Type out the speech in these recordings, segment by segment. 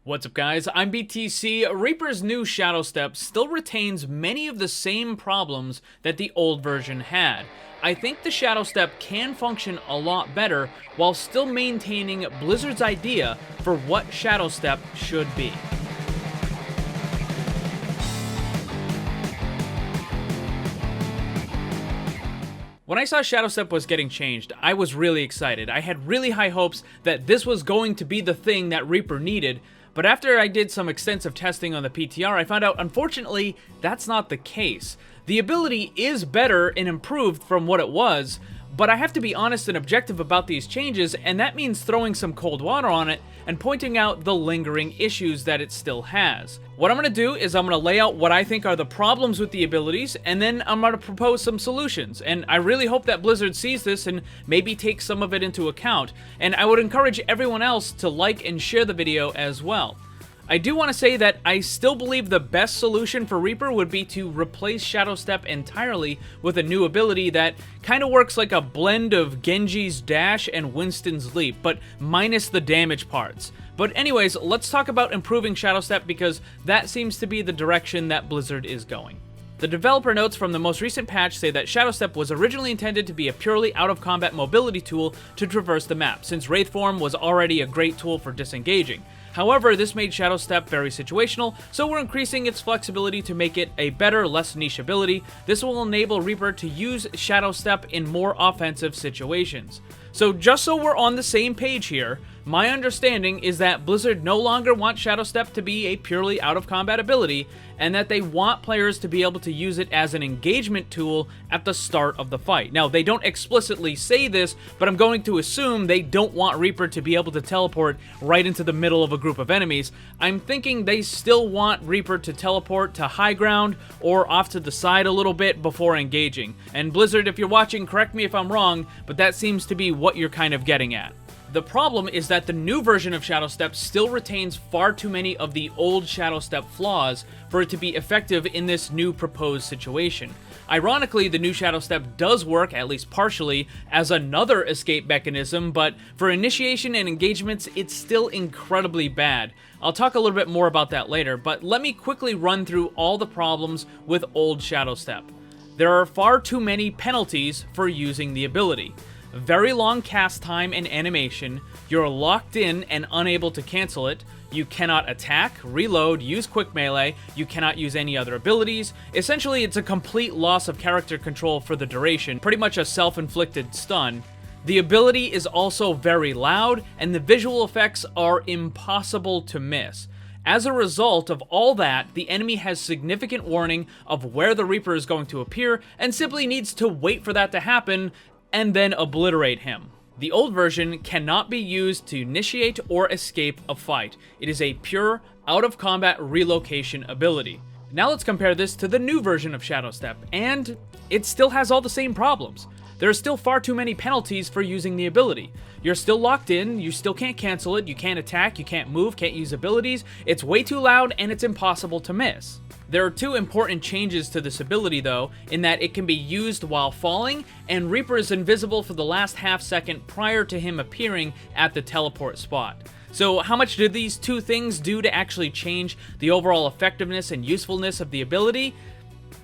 What's up guys, I'm BTC. Reaper's New Shadowstep still retains many of the same problems that the old version had. I think the Shadowstep can function a lot better while still maintaining Blizzard's idea for what Shadowstep should be. When I saw Shadowstep was getting changed, I was really excited. I had really high hopes that this was going to be the thing that Reaper needed, but after I did some extensive testing on the PTR, I found out, unfortunately, that's not the case. The ability is better and improved from what it was, but I have to be honest and objective about these changes, and that means throwing some cold water on it and pointing out the lingering issues that it still has. What I'm going to do is I'm going to lay out what I think are the problems with the abilities, and then I'm going to propose some solutions. And I really hope that Blizzard sees this and maybe takes some of it into account. And I would encourage everyone else to like and share the video as well. I do want to say that I still believe the best solution for Reaper would be to replace Shadowstep entirely with a new ability that kind of works like a blend of Genji's Dash and Winston's Leap, but minus the damage parts. But anyways, let's talk about improving Shadowstep because that seems to be the direction that Blizzard is going. The developer notes from the most recent patch say that Shadowstep was originally intended to be a purely out-of-combat mobility tool to traverse the map, since Wraith Form was already a great tool for disengaging. However, this made Shadowstep very situational, so we're increasing its flexibility to make it a better, less niche ability. This will enable Reaper to use Shadowstep in more offensive situations. So just so we're on the same page here, my understanding is that Blizzard no longer wants Shadowstep to be a purely out-of-combat ability, and that they want players to be able to use it as an engagement tool at the start of the fight. Now, they don't explicitly say this, but I'm going to assume they don't want Reaper to be able to teleport right into the middle of a group of enemies. I'm thinking they still want Reaper to teleport to high ground or off to the side a little bit before engaging. And Blizzard, if you're watching, correct me if I'm wrong, but that seems to be what you're kind of getting at. The problem is that the new version of Shadowstep still retains far too many of the old Shadowstep flaws for it to be effective in this new proposed situation. Ironically, the new Shadowstep does work, at least partially, as another escape mechanism, but for initiation and engagements, it's still incredibly bad. I'll talk a little bit more about that later, but let me quickly run through all the problems with old Shadowstep. There are far too many penalties for using the ability. Very long cast time and animation, you're locked in and unable to cancel it, you cannot attack, reload, use quick melee, you cannot use any other abilities. Essentially, it's a complete loss of character control for the duration, pretty much a self-inflicted stun. The ability is also very loud, and the visual effects are impossible to miss. As a result of all that, the enemy has significant warning of where the Reaper is going to appear, and simply needs to wait for that to happen, and then obliterate him. The old version cannot be used to initiate or escape a fight. It is a pure, out-of-combat relocation ability. Now let's compare this to the new version of Shadowstep, and it still has all the same problems. There are still far too many penalties for using the ability. You're still locked in, you still can't cancel it, you can't attack, you can't move, can't use abilities, it's way too loud, and it's impossible to miss. There are two important changes to this ability though, in that it can be used while falling, and Reaper is invisible for the last half second prior to him appearing at the teleport spot. So how much did these two things do to actually change the overall effectiveness and usefulness of the ability?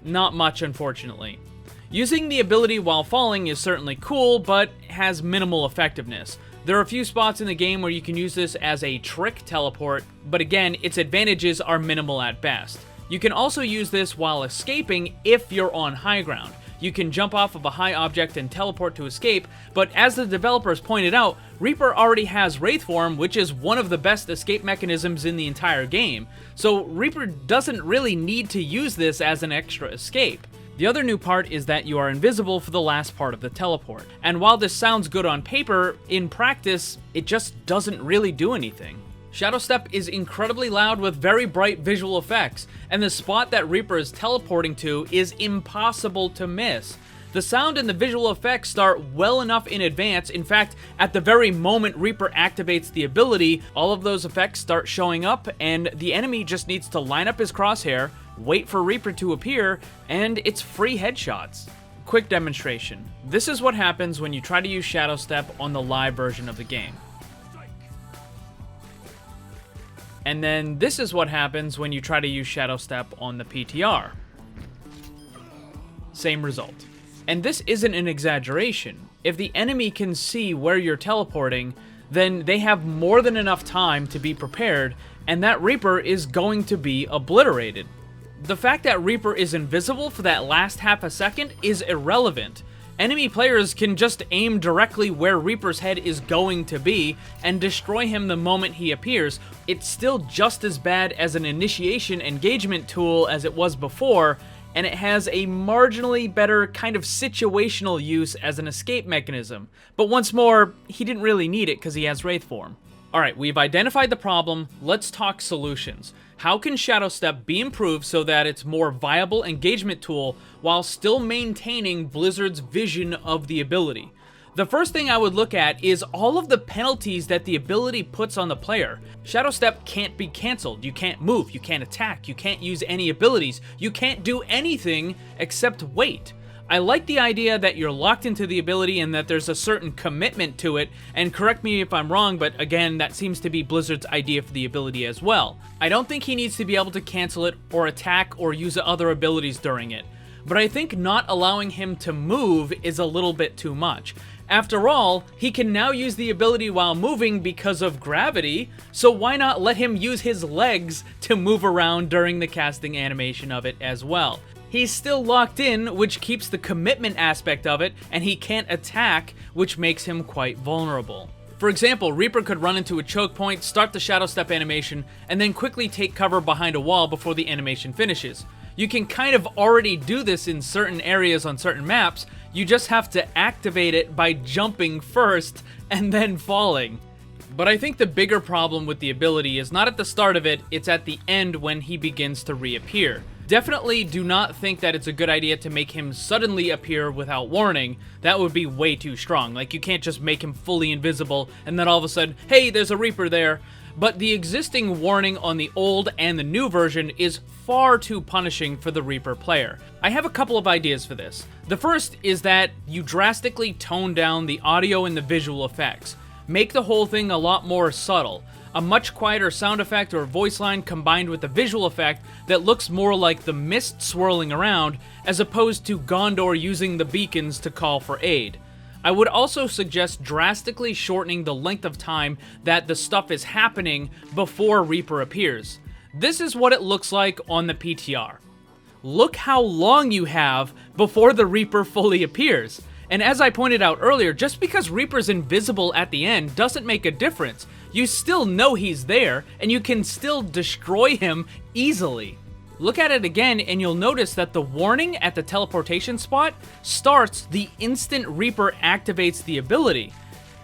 Not much, unfortunately. Using the ability while falling is certainly cool, but has minimal effectiveness. There are a few spots in the game where you can use this as a trick teleport, but again, its advantages are minimal at best. You can also use this while escaping if you're on high ground. You can jump off of a high object and teleport to escape, but as the developers pointed out, Reaper already has Wraith Form, which is one of the best escape mechanisms in the entire game, so Reaper doesn't really need to use this as an extra escape. The other new part is that you are invisible for the last part of the teleport, and while this sounds good on paper, in practice, it just doesn't really do anything. Shadowstep is incredibly loud with very bright visual effects, and the spot that Reaper is teleporting to is impossible to miss. The sound and the visual effects start well enough in advance. In fact, at the very moment Reaper activates the ability, all of those effects start showing up, and the enemy just needs to line up his crosshair, wait for Reaper to appear, and it's free headshots. Quick demonstration. This is what happens when you try to use Shadowstep on the live version of the game. And then this is what happens when you try to use Shadowstep on the PTR. Same result. And this isn't an exaggeration. If the enemy can see where you're teleporting, then they have more than enough time to be prepared, and that Reaper is going to be obliterated. The fact that Reaper is invisible for that last half a second is irrelevant. Enemy players can just aim directly where Reaper's head is going to be and destroy him the moment he appears. It's still just as bad as an initiation engagement tool as it was before, and it has a marginally better kind of situational use as an escape mechanism. But once more, he didn't really need it because he has Wraith form. Alright, we've identified the problem, let's talk solutions. How can Shadowstep be improved so that it's a more viable engagement tool while still maintaining Blizzard's vision of the ability? The first thing I would look at is all of the penalties that the ability puts on the player. Shadowstep can't be cancelled, you can't move, you can't attack, you can't use any abilities, you can't do anything except wait. I like the idea that you're locked into the ability and that there's a certain commitment to it, and correct me if I'm wrong, but again, that seems to be Blizzard's idea for the ability as well. I don't think he needs to be able to cancel it or attack or use other abilities during it, but I think not allowing him to move is a little bit too much. After all, he can now use the ability while moving because of gravity, so why not let him use his legs to move around during the casting animation of it as well? He's still locked in, which keeps the commitment aspect of it, and he can't attack, which makes him quite vulnerable. For example, Reaper could run into a choke point, start the Shadowstep animation, and then quickly take cover behind a wall before the animation finishes. You can kind of already do this in certain areas on certain maps, you just have to activate it by jumping first and then falling. But I think the bigger problem with the ability is not at the start of it, it's at the end when he begins to reappear. Definitely do not think that it's a good idea to make him suddenly appear without warning. That would be way too strong. Like, you can't just make him fully invisible and then all of a sudden, hey, there's a Reaper there. But the existing warning on the old and the new version is far too punishing for the Reaper player. I have a couple of ideas for this. The first is that you drastically tone down the audio and the visual effects. Make the whole thing a lot more subtle. A much quieter sound effect or voice line combined with a visual effect that looks more like the mist swirling around as opposed to Gondor using the beacons to call for aid. I would also suggest drastically shortening the length of time that the stuff is happening before Reaper appears. This is what it looks like on the PTR. Look how long you have before the Reaper fully appears. And as I pointed out earlier, just because Reaper's invisible at the end doesn't make a difference. You still know he's there, and you can still destroy him easily. Look at it again, and you'll notice that the warning at the teleportation spot starts the instant Reaper activates the ability.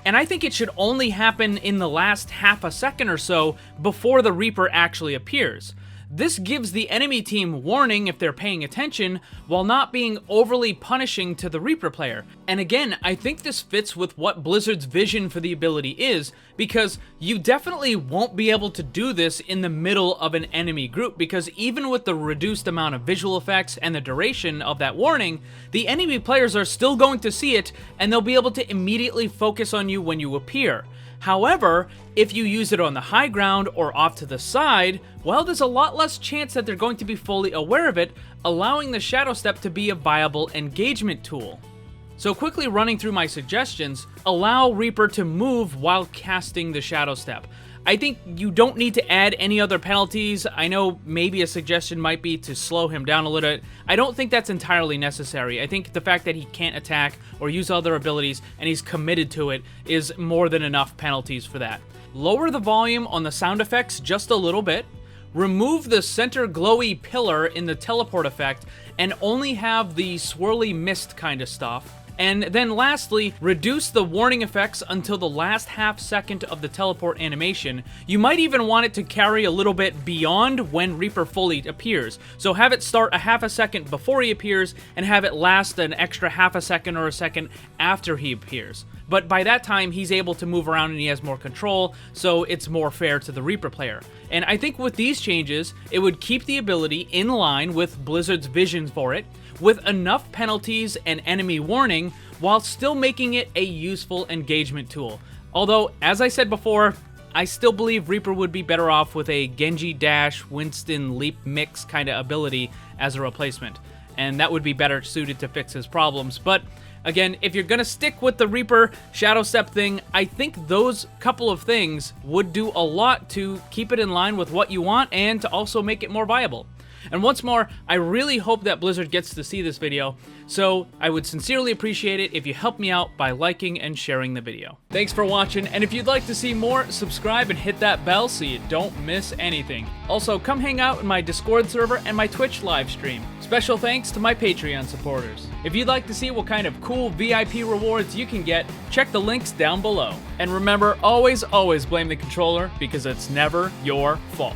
And I think it should only happen in the last half a second or so before the Reaper actually appears. This gives the enemy team warning if they're paying attention, while not being overly punishing to the Reaper player. And again, I think this fits with what Blizzard's vision for the ability is, because you definitely won't be able to do this in the middle of an enemy group, because even with the reduced amount of visual effects and the duration of that warning, the enemy players are still going to see it, and they'll be able to immediately focus on you when you appear. However, if you use it on the high ground or off to the side, well, there's a lot less chance that they're going to be fully aware of it, allowing the Shadowstep to be a viable engagement tool. So quickly running through my suggestions, allow Reaper to move while casting the Shadowstep. I think you don't need to add any other penalties. I know maybe a suggestion might be to slow him down a little bit. I don't think that's entirely necessary. I think the fact that he can't attack or use other abilities and he's committed to it is more than enough penalties for that. Lower the volume on the sound effects just a little bit. Remove the center glowy pillar in the teleport effect and only have the swirly mist kind of stuff. And then lastly, reduce the warning effects until the last half second of the teleport animation. You might even want it to carry a little bit beyond when Reaper fully appears. So have it start a half a second before he appears and have it last an extra half a second or a second after he appears. But by that time, he's able to move around and he has more control, so it's more fair to the Reaper player. And I think with these changes, it would keep the ability in line with Blizzard's vision for it, with enough penalties and enemy warning, while still making it a useful engagement tool. Although, as I said before, I still believe Reaper would be better off with a Genji Dash, Winston Leap mix kind of ability as a replacement, and that would be better suited to fix his problems. But again, if you're gonna stick with the Reaper Shadowstep thing, I think those couple of things would do a lot to keep it in line with what you want and to also make it more viable. And once more, I really hope that Blizzard gets to see this video, so I would sincerely appreciate it if you help me out by liking and sharing the video. Thanks for watching, and if you'd like to see more, subscribe and hit that bell so you don't miss anything. Also, come hang out in my Discord server and my Twitch live stream. Special thanks to my Patreon supporters. If you'd like to see what kind of cool VIP rewards you can get, check the links down below. And remember, always blame the controller, because it's never your fault.